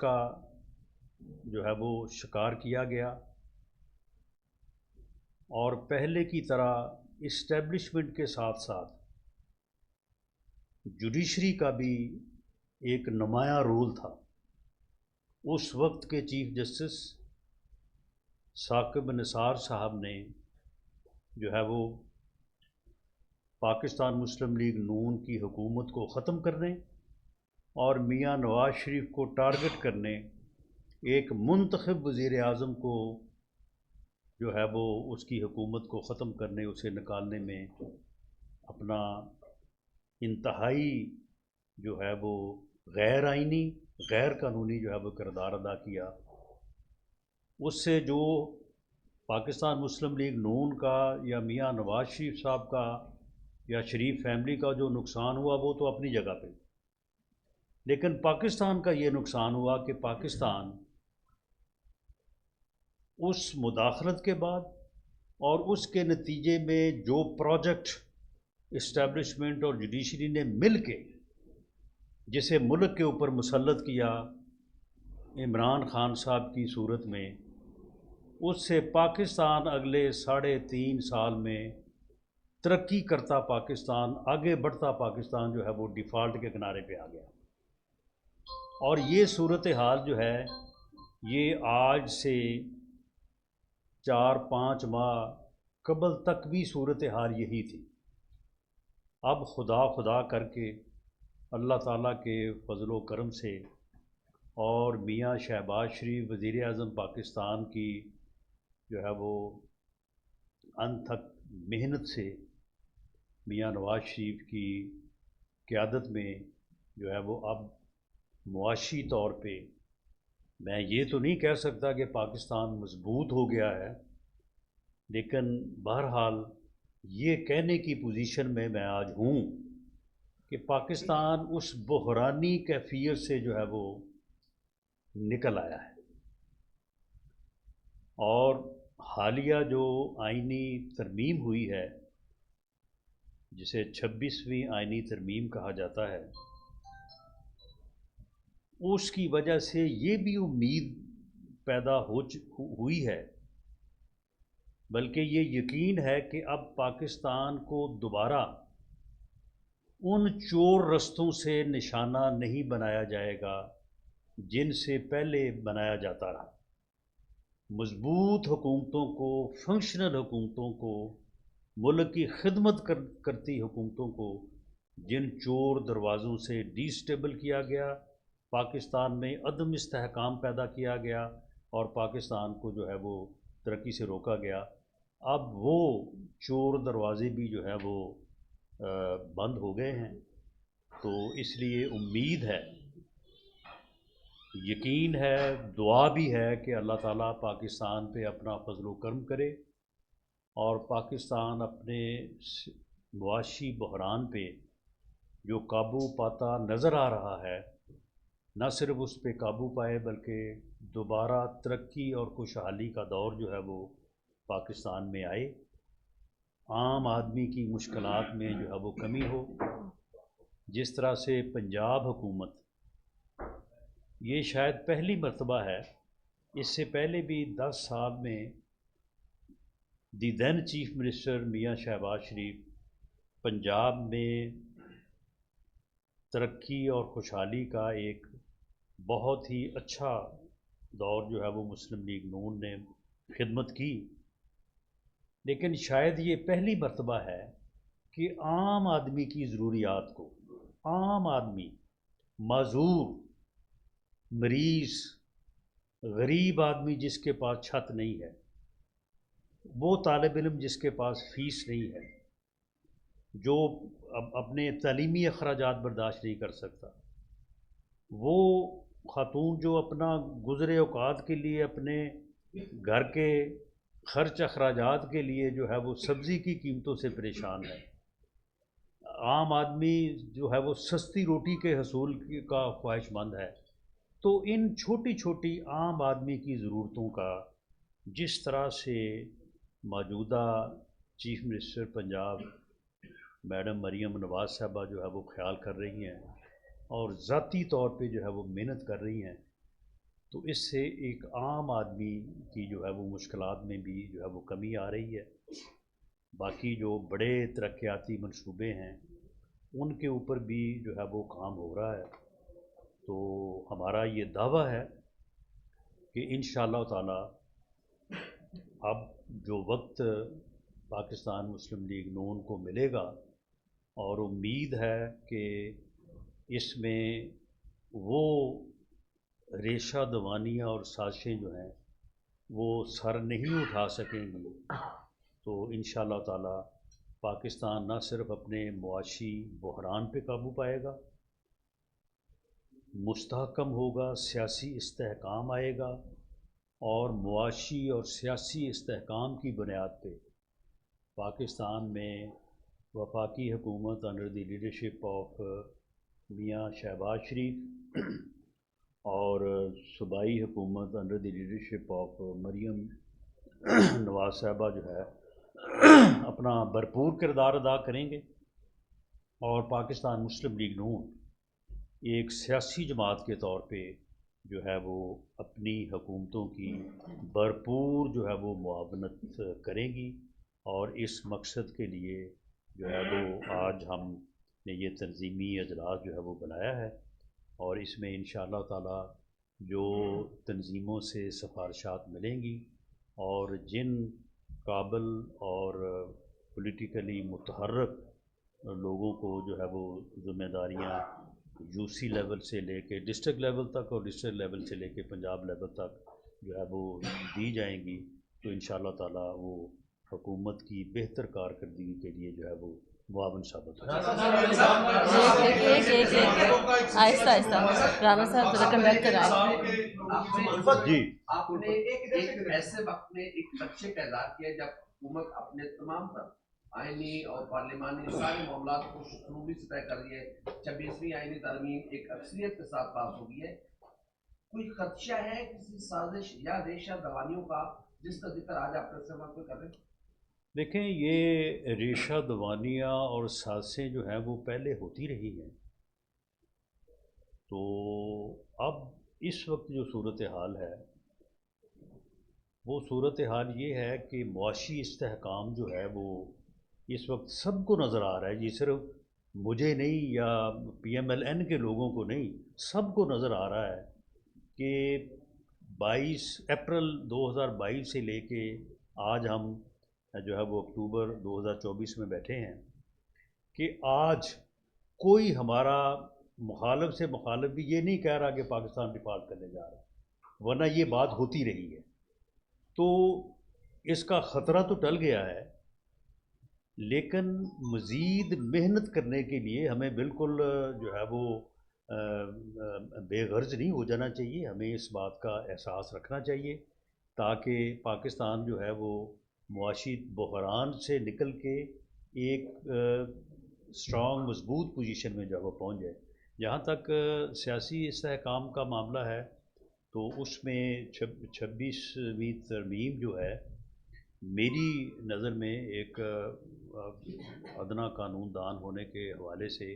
کا جو ہے وہ شکار کیا گیا، اور پہلے کی طرح اسٹیبلشمنٹ کے ساتھ ساتھ جوڈیشری کا بھی ایک نمایاں رول تھا۔ اس وقت کے چیف جسٹس ثاقب نثار صاحب نے جو ہے وہ پاکستان مسلم لیگ نون کی حکومت کو ختم کرنے اور میاں نواز شریف کو ٹارگٹ کرنے ایک منتخب وزیر اعظم کو جو ہے وہ اس کی حکومت کو ختم کرنے، اسے نکالنے میں اپنا انتہائی جو ہے وہ غیر آئینی، غیر قانونی جو ہے وہ کردار ادا کیا۔ اس سے جو پاکستان مسلم لیگ نون کا یا میاں نواز شریف صاحب کا یا شریف فیملی کا جو نقصان ہوا وہ تو اپنی جگہ پہ، لیکن پاکستان کا یہ نقصان ہوا کہ پاکستان اس مداخلت کے بعد اور اس کے نتیجے میں جو پروجیکٹ اسٹیبلشمنٹ اور جوڈیشری نے مل کے جسے ملک کے اوپر مسلط کیا عمران خان صاحب کی صورت میں، اس سے پاکستان اگلے 3.5 سال میں ترقی کرتا پاکستان، آگے بڑھتا پاکستان جو ہے وہ ڈیفالٹ کے کنارے پہ آ گیا۔ اور یہ صورتحال جو ہے یہ آج سے 4-5 ماہ قبل تک بھی صورتحال یہی تھی۔ اب خدا کر کے اللہ تعالیٰ کے فضل و کرم سے اور میاں شہباز شریف وزیر اعظم پاکستان کی جو ہے وہ انتھک محنت سے میاں نواز شریف کی قیادت میں جو ہے وہ اب معاشی طور پہ میں یہ تو نہیں کہہ سکتا کہ پاکستان مضبوط ہو گیا ہے، لیکن بہرحال یہ کہنے کی پوزیشن میں آج ہوں کہ پاکستان اس بحرانی کیفیت سے جو ہے وہ نکل آیا ہے۔ اور حالیہ جو آئینی ترمیم ہوئی ہے جسے 26ویں آئینی ترمیم کہا جاتا ہے، اس کی وجہ سے یہ بھی امید پیدا ہوئی ہے، بلکہ یہ یقین ہے کہ اب پاکستان کو دوبارہ ان چور رستوں سے نشانہ نہیں بنایا جائے گا جن سے پہلے بنایا جاتا رہا۔ مضبوط حکومتوں کو، فنکشنل حکومتوں کو، ملک کی خدمت کرتی حکومتوں کو جن چور دروازوں سے ڈی سٹیبل کیا گیا، پاکستان میں عدم استحکام پیدا کیا گیا اور پاکستان کو جو ہے وہ ترقی سے روکا گیا، اب وہ چور دروازے بھی جو ہے وہ بند ہو گئے ہیں۔ تو اس لیے امید ہے، یقین ہے، دعا بھی ہے کہ اللہ تعالیٰ پاکستان پہ اپنا فضل و کرم کرے اور پاکستان اپنے معاشی بحران پہ جو قابو پاتا نظر آ رہا ہے، نہ صرف اس پہ قابو پائے بلکہ دوبارہ ترقی اور خوشحالی کا دور جو ہے وہ پاکستان میں آئے، عام آدمی کی مشکلات میں جو ہے وہ کمی ہو۔ جس طرح سے پنجاب حکومت یہ شاید پہلی مرتبہ ہے، اس سے پہلے بھی 10 سال میں دی دین چیف منسٹر میاں شہباز شریف پنجاب میں ترقی اور خوشحالی کا ایک بہت ہی اچھا دور جو ہے وہ مسلم لیگ نون نے خدمت کی، لیکن شاید یہ پہلی مرتبہ ہے کہ عام آدمی کی ضروریات کو، عام آدمی، معذور، مریض، غریب آدمی جس کے پاس چھت نہیں ہے، وہ طالب علم جس کے پاس فیس نہیں ہے، جو اپنے تعلیمی اخراجات برداشت نہیں کر سکتا، وہ خاتون جو اپنا گزرے اوقات کے لیے اپنے گھر کے خرچ اخراجات کے لیے جو ہے وہ سبزی کی قیمتوں سے پریشان ہے، عام آدمی جو ہے وہ سستی روٹی کے حصول کا خواہش مند ہے۔ تو ان چھوٹی چھوٹی عام آدمی کی ضرورتوں کا جس طرح سے موجودہ chief minister Punjab madam Maryam Nawaz صاحبہ جو ہے وہ خیال کر رہی ہیں اور ذاتی طور پہ جو ہے وہ محنت کر رہی ہیں، تو اس سے ایک عام آدمی کی جو ہے وہ مشکلات میں بھی جو ہے وہ کمی آ رہی ہے۔ باقی جو بڑے ترقیاتی منصوبے ہیں ان کے اوپر بھی جو ہے وہ کام ہو رہا ہے۔ تو ہمارا یہ دعویٰ ہے کہ انشاءاللہ تعالی اب جو وقت پاکستان مسلم لیگ نون کو ملے گا، اور امید ہے کہ اس میں وہ ریشہ دوانیاں اور سازشیں جو ہیں وہ سر نہیں اٹھا سکیں گی، تو انشاءاللہ تعالی پاکستان نہ صرف اپنے معاشی بحران پہ قابو پائے گا، مستحکم ہوگا، سیاسی استحکام آئے گا، اور معاشی اور سیاسی استحکام کی بنیاد پہ پاکستان میں وفاقی حکومت انڈر دی لیڈرشپ آف میاں شہباز شریف اور صوبائی حکومت under the leadership of Maryam Nawaz صاحبہ جو ہے اپنا بھرپور کردار ادا کریں گے، اور پاکستان مسلم لیگ نون ایک سیاسی جماعت کے طور پہ جو ہے وہ اپنی حکومتوں کی بھرپور جو ہے وہ معاونت کرے گی، اور اس مقصد کے لیے جو ہے وہ آج ہم نے یہ تنظیمی اجلاس جو ہے وہ بنایا ہے، اور اس میں انشاءاللہ تعالی جو تنظیموں سے سفارشات ملیں گی اور جن قابل اور پولیٹیکلی متحرک لوگوں کو جو ہے وہ ذمہ داریاں یو سی لیول سے لے کے ڈسٹرکٹ لیول تک اور ڈسٹرکٹ لیول سے لے کے پنجاب لیول تک جو ہے وہ دی جائیں گی، تو انشاءاللہ تعالی وہ حکومت کی بہتر کارکردگی کے لیے جو ہے وہ معاون ثابت ہوگا۔ آہستہ آہستہ رانا صاحب ذرا کنڈکٹ کرائیں۔ جی، آپ نے ایک ایسے وقت میں ایک خدشے کا اظہار کیا جب حکومت اپنے تمام تر آئینی اور پارلیمانی سارے معاملات کو شعوری سطح کر رہی ہے، 26ویں آئینی ترمیم ایک اکثریت کے ساتھ پاس ہو گئی ہے، کوئی خدشہ ہے کسی سازش یا ریشہ دوانیوں کا جس کا ذکر آج آپ پریس وقت میں کر رہے ہیں؟ دیکھیں یہ ریشہ دوانیاں اور سازشیں جو ہیں وہ پہلے ہوتی رہی ہیں، تو اب اس وقت جو صورتحال ہے وہ صورتحال یہ ہے کہ معاشی استحکام جو ہے وہ اس وقت سب کو نظر آ رہا ہے، یہ صرف مجھے نہیں یا پی ایم ایل این کے لوگوں کو نہیں، سب کو نظر آ رہا ہے کہ 22 اپریل 2022 سے لے کے آج ہم جو ہے وہ اکتوبر 2024 میں بیٹھے ہیں کہ آج کوئی ہمارا مخالف سے مخالف بھی یہ نہیں کہہ رہا کہ پاکستان ڈیفالٹ کرنے جا رہا ہے، ورنہ یہ بات ہوتی رہی ہے، تو اس کا خطرہ تو ٹل گیا ہے، لیکن مزید محنت کرنے کے لیے ہمیں بالکل جو ہے وہ بے غرض نہیں ہو جانا چاہیے، ہمیں اس بات کا احساس رکھنا چاہیے تاکہ پاکستان جو ہے وہ معاشی بحران سے نکل کے ایک اسٹرانگ مضبوط پوزیشن میں جو ہے وہ پہنچ جائے۔ جہاں تک سیاسی استحکام کا معاملہ ہے تو اس میں 26ویں ترمیم جو ہے میری نظر میں ایک ادنا قانون دان ہونے کے حوالے سے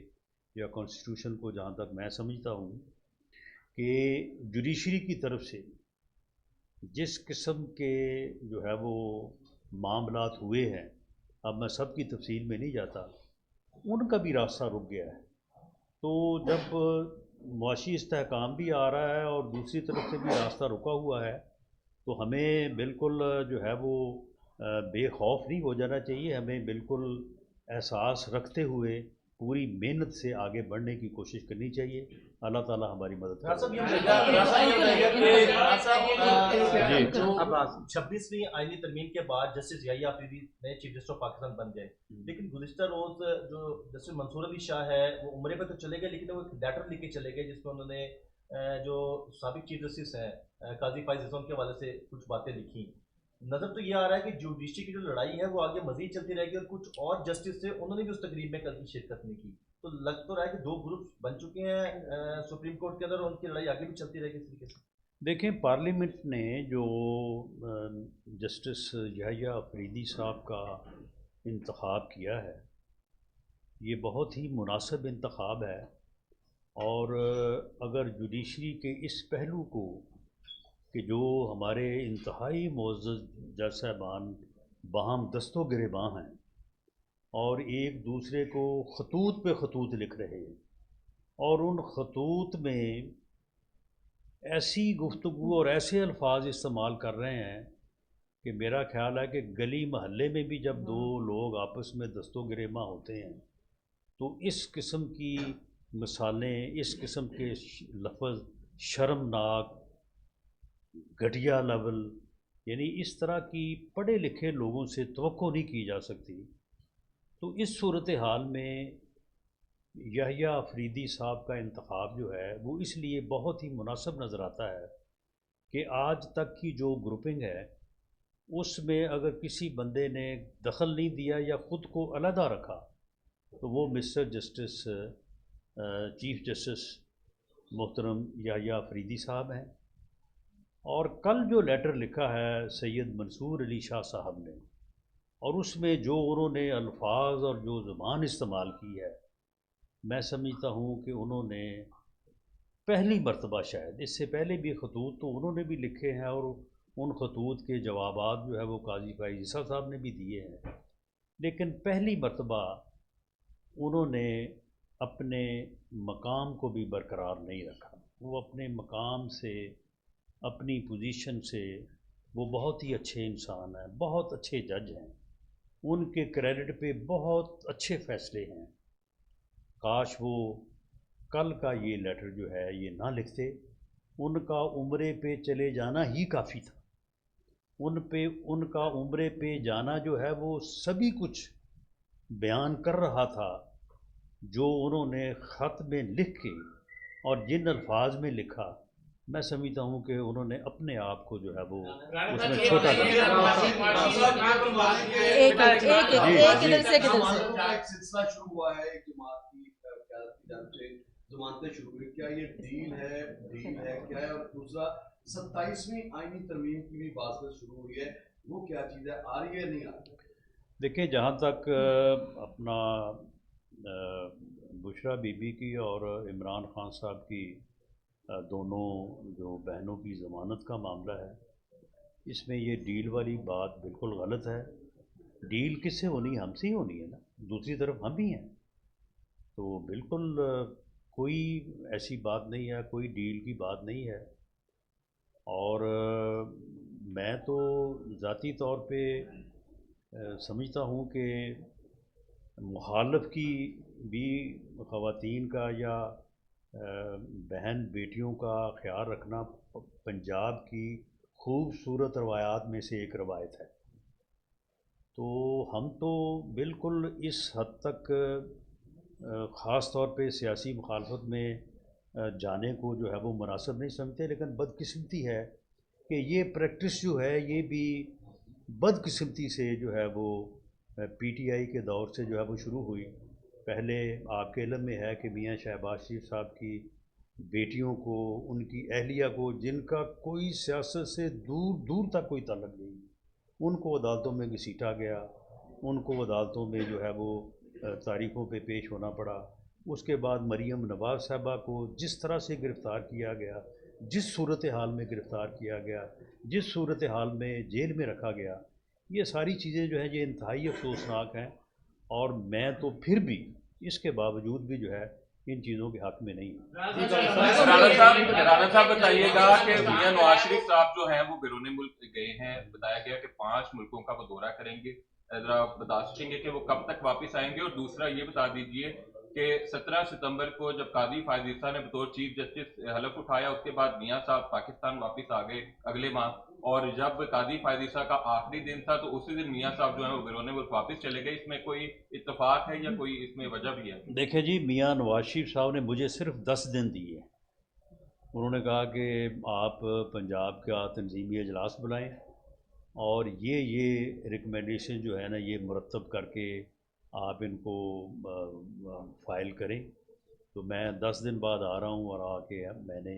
یا کانسٹیٹیوشن کو جہاں تک میں سمجھتا ہوں کہ جوڈیشری کی طرف سے جس قسم کے جو ہے وہ معاملات ہوئے ہیں، اب میں سب کی تفصیل میں نہیں جاتا، ان کا بھی راستہ رک گیا ہے، تو جب معاشی استحکام بھی آ رہا ہے اور دوسری طرف سے بھی راستہ رکا ہوا ہے تو ہمیں بالکل جو ہے وہ بے خوف نہیں ہو جانا چاہیے، ہمیں بالکل احساس رکھتے ہوئے پوری محنت سے آگے بڑھنے کی کوشش کرنی چاہیے، اللہ تعالیٰ ہماری مدد کرے۔ جی، جو 26ویں آئینی ترمیم کے بعد جسٹس یحییٰ آفریدی نئے چیف جسٹس آف پاکستان بن گئے، لیکن گزشتہ روز جو جسٹس منصور علی شاہ ہے وہ عمرے پہ تو چلے گئے، لیکن وہ ایک لیٹر لکھ کے چلے گئے جس میں انہوں نے جو سابق چیف جسٹس ہیں قاضی فائز اعظم کے حوالے سے کچھ باتیں لکھی۔ نظر تو یہ آ رہا ہے کہ جوڈیشری کی جو لڑائی ہے وہ آگے مزید چلتی رہے گی، اور کچھ اور جسٹس تھے انہوں نے بھی اس تقریب میں کل کی شرکت نہیں کی، تو لگ تو رہا ہے کہ دو گروپس بن چکے ہیں سپریم کورٹ کے اندر، اور ان کی لڑائی آگے بھی چلتی رہے گی اس طریقے سے۔ دیکھیں پارلیمنٹ نے جو جسٹس یحییٰ آفریدی صاحب کا انتخاب کیا ہے یہ بہت ہی مناسب انتخاب ہے، اور اگر جوڈیشری کے اس پہلو کو کہ جو ہمارے انتہائی معزز جج صاحبان باہم دست و گریباں ہیں اور ایک دوسرے کو خطوط پہ خطوط لکھ رہے ہیں، اور ان خطوط میں ایسی گفتگو اور ایسے الفاظ استعمال کر رہے ہیں کہ میرا خیال ہے کہ گلی محلے میں بھی جب دو لوگ آپس میں دست و گریباں ہوتے ہیں تو اس قسم کی مثالیں، اس قسم کے لفظ شرمناک، گھٹیا لیول، یعنی اس طرح کی پڑھے لکھے لوگوں سے توقع نہیں کی جا سکتی۔ تو اس صورتحال میں یحییٰ آفریدی صاحب کا انتخاب جو ہے وہ اس لیے بہت ہی مناسب نظر آتا ہے کہ آج تک کی جو گروپنگ ہے اس میں اگر کسی بندے نے دخل نہیں دیا یا خود کو علیحدہ رکھا تو وہ مسٹر جسٹس چیف جسٹس محترم یحییٰ آفریدی صاحب ہیں۔ اور کل جو لیٹر لکھا ہے سید منصور علی شاہ صاحب نے، اور اس میں جو انہوں نے الفاظ اور جو زبان استعمال کی ہے، میں سمجھتا ہوں کہ انہوں نے پہلی مرتبہ، شاید اس سے پہلے بھی خطوط تو انہوں نے بھی لکھے ہیں اور ان خطوط کے جوابات جو ہے وہ قاضی فائز عیسیٰ صاحب نے بھی دیے ہیں، لیکن پہلی مرتبہ انہوں نے اپنے مقام کو بھی برقرار نہیں رکھا۔ وہ اپنے مقام سے، اپنی پوزیشن سے وہ بہت ہی اچھے انسان ہیں، بہت اچھے جج ہیں، ان کے کریڈٹ پہ بہت اچھے فیصلے ہیں۔ کاش وہ کل کا یہ لیٹر جو ہے یہ نہ لکھتے، ان کا عمرے پہ چلے جانا ہی کافی تھا۔ ان کا عمرے پہ جانا جو ہے وہ سبھی کچھ بیان کر رہا تھا جو انہوں نے خط میں لکھ کے اور جن الفاظ میں لکھا۔ میں سمجھتا ہوں کہ انہوں نے اپنے آپ کو جو ہے وہ اس میں چھوٹا کر دیا۔ ایک سلسلہ شروع ہوا ہے، ایک جماعت کی قیادت کی جانب سے ضمانتیں شروع ہوئی، کیا یہ ڈیل ہے کیا ہے؟ اور دوسرا 27ویں آئینی ترمیم کی بھی بات شروع ہوئی ہے، وہ کیا چیز ہے، آ رہی ہے نہیں آ رہی؟ دیکھیں، جہاں تک اپنا بشریٰ بی بی کی اور عمران خان صاحب کی دونوں جو بہنوں کی ضمانت کا معاملہ ہے، اس میں یہ ڈیل والی بات بالکل غلط ہے۔ ڈیل کس سے ہونی ہے؟ ہم سے ہی ہونی ہے نا، دوسری طرف ہم ہی ہیں، تو بالکل کوئی ایسی بات نہیں ہے، کوئی ڈیل کی بات نہیں ہے۔ اور میں تو ذاتی طور پہ سمجھتا ہوں کہ مخالف کی بھی خواتین کا یا بہن بیٹیوں کا خیال رکھنا پنجاب کی خوبصورت روایات میں سے ایک روایت ہے، تو ہم تو بالکل اس حد تک خاص طور پہ سیاسی مخالفت میں جانے کو جو ہے وہ مناسب نہیں سمجھتے، لیکن بدقسمتی ہے کہ یہ پریکٹس جو ہے یہ بھی بدقسمتی سے جو ہے وہ پی ٹی آئی کے دور سے جو ہے وہ شروع ہوئی۔ پہلے آپ کے علم میں ہے کہ میاں شہباز شریف صاحب کی بیٹیوں کو، ان کی اہلیہ کو، جن کا کوئی سیاست سے دور دور تک کوئی تعلق نہیں، ان کو عدالتوں میں گھسیٹا گیا، ان کو عدالتوں میں جو ہے وہ تاریخوں پہ پیش ہونا پڑا۔ اس کے بعد مریم نواز صاحبہ کو جس طرح سے گرفتار کیا گیا، جس صورتحال میں گرفتار کیا گیا، جس صورتحال میں جیل میں رکھا گیا، یہ ساری چیزیں جو ہیں یہ انتہائی افسوسناک ہیں، اور میں تو پھر بھی اس کے باوجود بھی جو ہے ان چیزوں کے حق میں نہیں ہوں۔ رانا صاحب بتائیے گا کہ میاں نواز شریف صاحب جو ہیں وہ بیرون ملک گئے ہیں، بتایا گیا کہ 5 ملکوں کا وہ دورہ کریں گے، ذرا بتا سکیں گے کہ وہ کب تک واپس آئیں گے؟ اور دوسرا یہ بتا دیجئے کہ 17 ستمبر کو جب قاضی فائز عیسیٰ نے بطور چیف جسٹس حلف اٹھایا، اس کے بعد میاں صاحب پاکستان واپس آ گئے اگلے ماہ، اور جب قاضی فائز عیسیٰ کا آخری دن تھا تو اسی دن میاں صاحب جو ہیں وہ بیرون ملک واپس چلے گئے۔ اس میں کوئی اتفاق ہے یا کوئی اس میں وجہ بھی ہے؟ دیکھیں جی، میاں نواز شریف صاحب نے مجھے صرف 10 دن دیے، انہوں نے کہا کہ آپ پنجاب کا تنظیمی اجلاس بلائیں اور یہ ریکمنڈیشن جو ہے نا یہ مرتب کر کے آپ ان کو فائل کریں۔ تو میں 10 دن بعد آ رہا ہوں، اور آ کے میں نے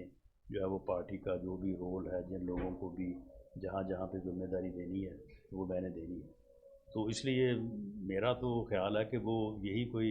جو ہے وہ پارٹی کا جو بھی رول ہے، جن لوگوں کو بھی جہاں جہاں پہ ذمہ داری دینی ہے وہ میں نے دینی ہے۔ تو اس لیے میرا تو خیال ہے کہ وہ یہی کوئی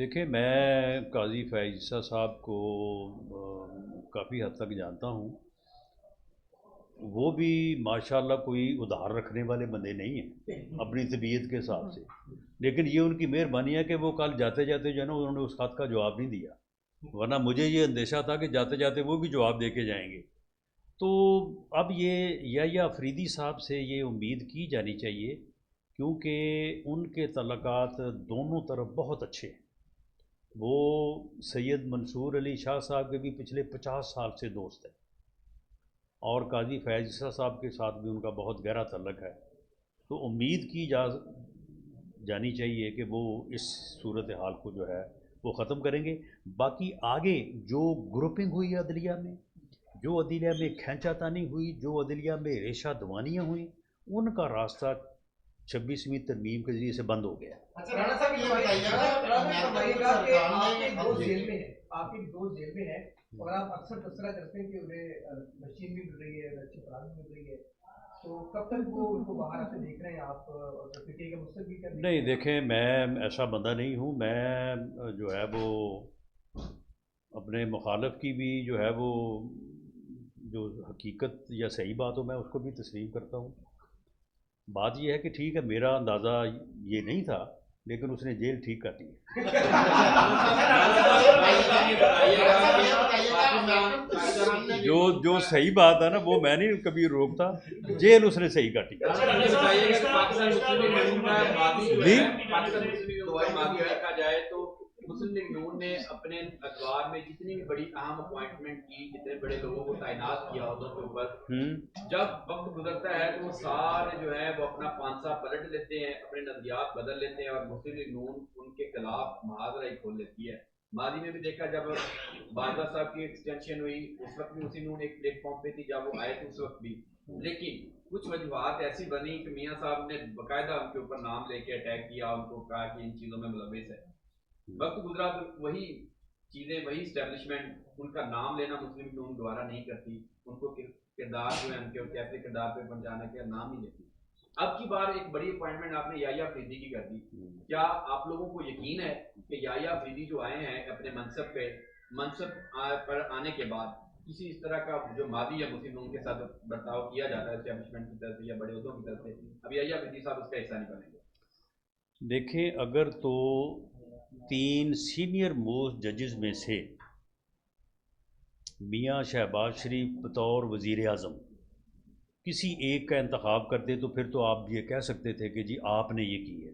دیکھیں میں قاضی فیض عیسیٰ صاحب کو کافی حد تک جانتا ہوں. وہ بھی ماشاءاللہ کوئی ادھار رکھنے والے بندے نہیں ہیں اپنی طبیعت کے حساب سے، لیکن یہ ان کی مہربانی ہے کہ وہ کل جاتے جاتے جو ہے نا انہوں نے اس خط کا جواب نہیں دیا، ورنہ مجھے یہ اندیشہ تھا کہ جاتے جاتے وہ بھی جواب دے کے جائیں گے. تو اب یہ یا افریدی صاحب سے یہ امید کی جانی چاہیے، کیونکہ ان کے تعلقات دونوں طرف بہت اچھے ہیں. وہ سید منصور علی شاہ صاحب کے بھی پچھلے 50 سال سے دوست ہیں، اور قاضی فیض عیسیٰ صاحب کے ساتھ بھی ان کا بہت گہرا تعلق ہے. تو امید کی جانی چاہیے کہ وہ اس صورتحال کو جو ہے وہ ختم کریں گے. باقی آگے جو گروپنگ ہوئی عدلیہ میں، جو عدلیہ میں کھینچا تانی ہوئی، جو عدلیہ میں ریشہ دوانیاں ہوئیں، ان کا راستہ 26ویں ترمیم کے ذریعے سے بند ہو گیا. اچھا رانا صاحب یہ بتائیے گا کہ آپ ایک دوست جیل میں ہیں، آپ ایک دوست جیل میں ہیں اور آپ اکثر تذکرہ کرتے ہیں کہ انہیں مشین بھی مل رہی ہے، اچھی فراہم بھی مل رہی ہے، تو کب تک وہ ان کو باہر سے دیکھ رہے ہیں آپ اور پٹی کے مستقبل کیا؟ نہیں دیکھیں، میں ایسا بندہ نہیں ہوں. میں جو ہے وہ اپنے مخالف کی بھی جو ہے وہ جو حقیقت یا صحیح بات ہو میں اس کو بھی تسلیم کرتا ہوں. بات یہ ہے کہ ٹھیک ہے میرا اندازہ یہ نہیں تھا، لیکن اس نے جیل ٹھیک کر دی. جو صحیح بات ہے نا وہ میں نہیں کبھی روکتا، جیل اس نے صحیح کاٹی. جائے تو مسلم لیگ نون نے اپنے ادوار میں جتنی بھی بڑی اہم اپوائنٹمنٹ کی، جتنے بڑے لوگوں کو تعینات کیا عہدوں کے اوپر، جب وقت گزرتا ہے تو وہ سارے جو ہے وہ اپنا پانسا پلٹ لیتے ہیں، اپنے نظریات بدل لیتے ہیں اور مسلم لیگ نون ان کے خلاف محاذرہ ہی کھول لیتی ہے. ماضی میں بھی دیکھا جب باجوہ صاحب کی ایکسٹینشن ہوئی اس وقت بھی مسلم نون ایک پلیٹ فارم پہ تھی، جب وہ آئے تھے اس وقت بھی، لیکن کچھ وجوہات ایسی بنی کہ میاں صاحب نے باقاعدہ ان کے اوپر نام لے کے اٹیک کیا، ان کو کہا کہ ان چیزوں میں ملوث ہے. وقت گزرا تو وہی چیزیں، وہی اسٹیبلشمنٹ، ان کا نام لینا مسلم نون دوبارہ نہیں کرتی، ان کو کردار جو ہے ان کے کیسے کردار پہ پہنچانا کے نام نہیں لیتی. اب کی بار ایک بڑی اپوائنٹمنٹ آپ نے یحییٰ افریدی کی کر دی. کیا آپ لوگوں کو یقین ہے کہ یحییٰ افریدی جو آئے ہیں اپنے منصب پر آنے کے بعد کسی اس طرح کا جو ماضی یا مسلم نون کے ساتھ برتاؤ کیا جاتا ہے اسٹیبلشمنٹ کی طرف سے یا بڑے عہدوں کی طرف سے، اب یحییٰ افریدی صاحب اس کا حصہ نہیں بنیں گے؟ دیکھیں اگر تو 3 سینئر موسٹ ججز میں سے میاں شہباز شریف بطور وزیر اعظم کسی ایک کا انتخاب کرتے تو پھر تو آپ یہ کہہ سکتے تھے کہ جی آپ نے یہ کی ہے.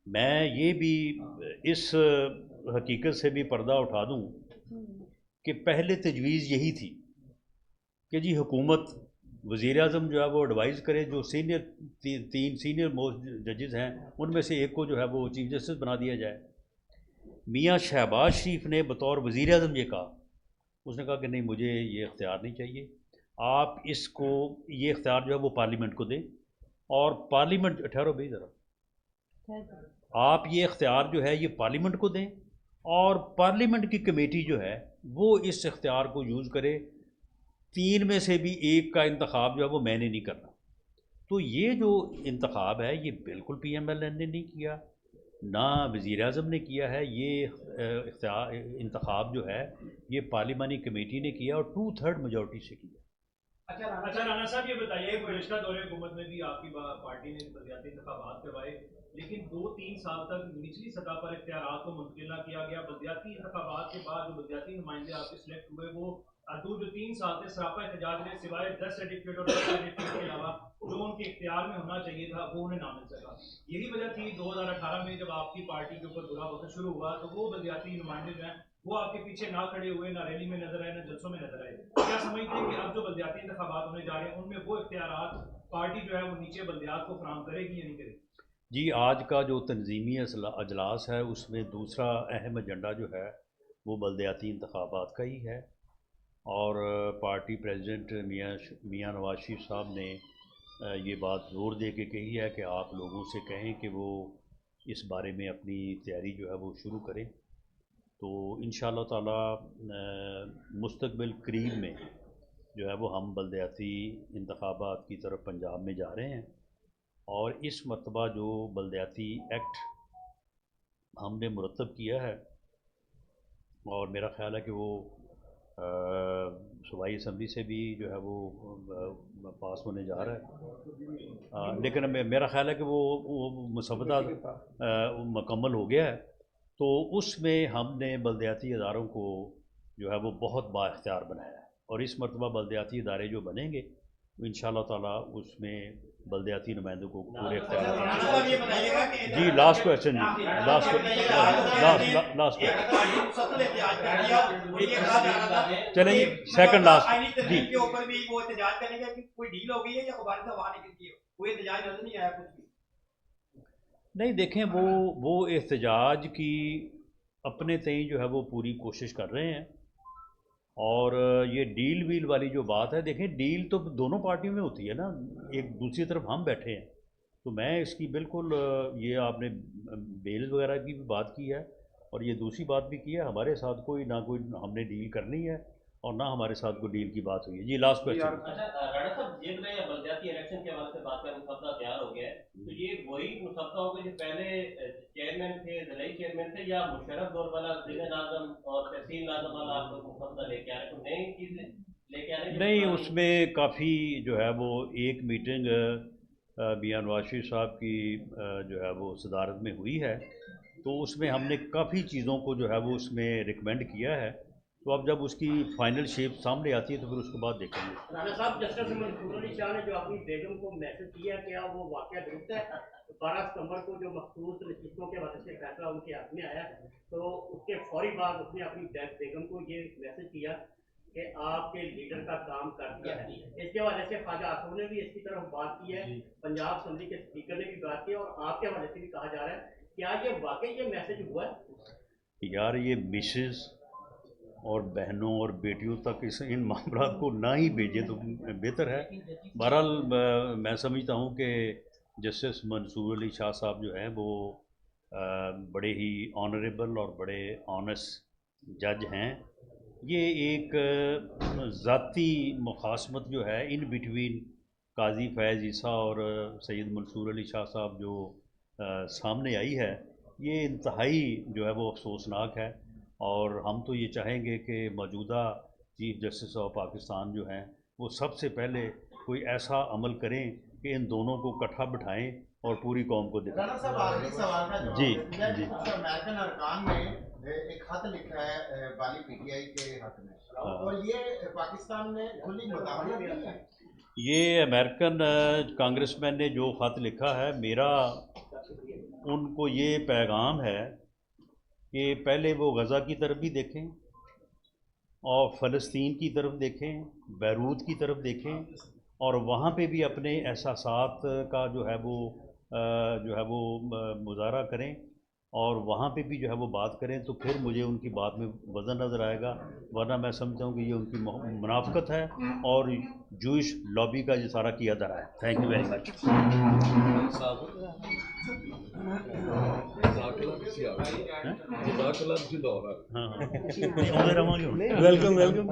میں یہ بھی اس حقیقت سے بھی پردہ اٹھا دوں کہ پہلے تجویز یہی تھی کہ جی حکومت وزیر اعظم جو ہے وہ ایڈوائز کرے، جو 3 سینئر موسٹ ججز ہیں ان میں سے ایک کو جو ہے وہ چیف جسٹس بنا دیا جائے. میاں شہباز شریف نے بطور وزیر اعظم یہ کہا، اس نے کہا کہ نہیں مجھے یہ اختیار نہیں چاہیے، آپ اس کو یہ اختیار جو ہے وہ پارلیمنٹ کو دیں، اور پارلیمنٹ ٹھہرو بھائی ذرا، آپ یہ اختیار جو ہے یہ پارلیمنٹ کو دیں اور پارلیمنٹ کی کمیٹی جو ہے وہ اس اختیار کو یوز کرے. 3 میں سے بھی ایک کا انتخاب جو ہے وہ میں نے نہیں کرنا. تو یہ جو انتخاب ہے یہ بالکل پی ایم ایل این نے نہیں کیا، نہ وزیر اعظم نے کیا ہے. یہ انتخاب جو ہے یہ پارلیمانی کمیٹی نے کیا اور 2/3 میجورٹی سے کیا. اچھا رانا صاحب یہ بتائیے، گزشتہ دور حکومت میں بھی آپ کی پارٹی نے بلدیاتی انتخابات کروائے، لیکن 2-3 سال تک نچلی سطح پر اختیارات کو منتقل نہ کیا گیا. بلدیاتی انتخابات کے بعد جو بلدیاتی نمائندے آپ کے سلیکٹ ہوئے وہ جو 3 سال سے سراپا احتجاج میں سوائے 10 سرٹیفکیٹ اور 10 سرٹیفکیٹ کے علاوہ جو ان کے اختیار میں ہونا چاہیے تھا وہ انہیں نہ مل سکا. یہی وجہ تھی 2018 میں جب آپ کی پارٹی کے اوپر برا وقت شروع ہوا تو وہ بلدیاتی نمائندے جو ہیں وہ آپ کے پیچھے نہ کھڑے ہوئے، نہ ریلی میں نظر آئے، نہ جلسوں میں نظر آئے. کیا سمجھتے ہیں کہ اب جو بلدیاتی انتخابات ہونے جا رہے ہیں ان میں وہ اختیارات پارٹی جو ہے وہ نیچے بلدیات کو فراہم کرے گی یا نہیں کرے گی؟ جی آج کا جو تنظیمی اجلاس ہے اس میں دوسرا اہم ایجنڈا جو ہے وہ بلدیاتی انتخابات کا ہی ہے، اور پارٹی پریزیڈنٹ میاں نواز شریف صاحب نے یہ بات زور دے کے کہی ہے کہ آپ لوگوں سے کہیں کہ وہ اس بارے میں اپنی تیاری جو ہے وہ شروع کریں. تو انشاءاللہ تعالی مستقبل قریب میں جو ہے وہ ہم بلدیاتی انتخابات کی طرف پنجاب میں جا رہے ہیں، اور اس مرتبہ جو بلدیاتی ایکٹ ہم نے مرتب کیا ہے اور میرا خیال ہے کہ وہ صوبائی اسمبلی سے بھی جو ہے وہ پاس ہونے جا رہا ہے، لیکن میرا خیال ہے کہ وہ مسودہ مکمل ہو گیا ہے، تو اس میں ہم نے بلدیاتی اداروں کو جو ہے وہ بہت با اختیار بنایا ہے، اور اس مرتبہ بلدیاتی ادارے جو بنیں گے ان شاء اللہ تعالیٰ اس میں بلدیاتی نمائندوں کو پورے اختیار جی لاسٹ کویشچن لاسٹ چلیں جی سیکنڈ لاسٹ جی نہیں دیکھیں وہ احتجاج کی اپنے تئیں جو ہے وہ پوری کوشش کر رہے ہیں، اور یہ ڈیل ویل والی جو بات ہے، دیکھیں ڈیل تو دونوں پارٹیوں میں ہوتی ہے نا، ایک دوسری طرف ہم بیٹھے ہیں، تو میں اس کی بالکل یہ آپ نے بیل وغیرہ کی بھی بات کی ہے اور یہ دوسری بات بھی کی ہے، ہمارے ساتھ کوئی نہ کوئی ہم نے ڈیل کرنی ہے اور نہ ہمارے ساتھ کوئی ڈیل کی بات ہوئی ہے۔ جی لاسٹ کویشچن۔ رانا صاحب جن میں بلدیاتی الیکشن کے حوالے سے بات کا مسودہ تیار ہو گیا ہے، تو یہ وہی مسودہ ہوگا جو پہلے چیئرمین تھے، ضلعی چیئرمین تھے، یا مشرف دور والا ضلع ناظم اور تحصیل ناظم والا آپ کو مسودہ لے کے آ رہے ہیں، تو نئی چیزیں لے کے آ رہے ہیں؟ نہیں، اس میں کافی جو ہے وہ ایک میٹنگ میاں نواز شریف صاحب کی جو ہے وہ صدارت میں ہوئی ہے، تو اس میں ہم نے کافی چیزوں کو جو ہے وہ اس میں ریکمینڈ کیا ہے، تو اب جب اس کی فائنل شیپ سامنے آتی ہے تو پھر اس کے بعد دیکھیں گے۔ رانا صاحب، جسٹس منصور علی شاہ نے جو اپنی بیگم کو میسج کیا، کیا وہ واقعہ درست ہے؟ 12 ستمبر کو جو مخصوص نشستوں کے حوالے سے فیصلہ ان کے ہاتھ میں آیا، تو اس کے فوری بعد اس نے اپنی بیگم کو یہ میسج کیا کہ آپ کے لیڈر کا کام کر دیا ہے۔ اس کے حوالے سے خواجہ آصف نے بھی اس کی طرف بات کی ہے، پنجاب اسمبلی کے اسپیکر نے بھی بات کی ہے، اور آپ کے حوالے سے بھی کہا جا رہا ہے، کیا یہ واقعی یہ میسج ہوا ہے؟ یار یہ مسز اور بہنوں اور بیٹیوں تک ان معاملات کو نہ ہی بھیجے تو بہتر ہے۔ بہرحال میں سمجھتا ہوں کہ جسٹس منصور علی شاہ صاحب جو ہیں وہ بڑے ہی آنریبل اور بڑے آنیسٹ جج ہیں۔ یہ ایک ذاتی مخاصمت جو ہے ان بٹوین قاضی فیض عیسیٰ اور سید منصور علی شاہ صاحب جو سامنے آئی ہے، یہ انتہائی جو ہے وہ افسوسناک ہے، اور ہم تو یہ چاہیں گے کہ موجودہ چیف جسٹس آف پاکستان جو ہیں وہ سب سے پہلے کوئی ایسا عمل کریں کہ ان دونوں کو اکٹھا بٹھائیں اور پوری قوم کو دکھائیں۔ رانا صاحب آخری سوال ہے، جی جی امریکن ارکان نے ایک خط لکھا ہے بالی پی ٹی آئی کے حق میں، اور یہ پاکستان میں کھلی مداخلت نہیں ہے؟ یہ امریکن کانگریس مین نے جو خط لکھا ہے، میرا ان کو یہ پیغام ہے کہ پہلے وہ غزہ کی طرف بھی دیکھیں اور فلسطین کی طرف دیکھیں، بیروت کی طرف دیکھیں، اور وہاں پہ بھی اپنے احساسات کا جو ہے وہ مظاہرہ کریں، اور وہاں پہ بھی جو ہے وہ بات کریں، تو پھر مجھے ان کی بات میں وزن نظر آئے گا، ورنہ میں سمجھتا ہوں کہ یہ ان کی منافقت ہے اور جوئش لابی کا یہ سارا کیا دھرا ہے۔ Thank you very much. Welcome welcome.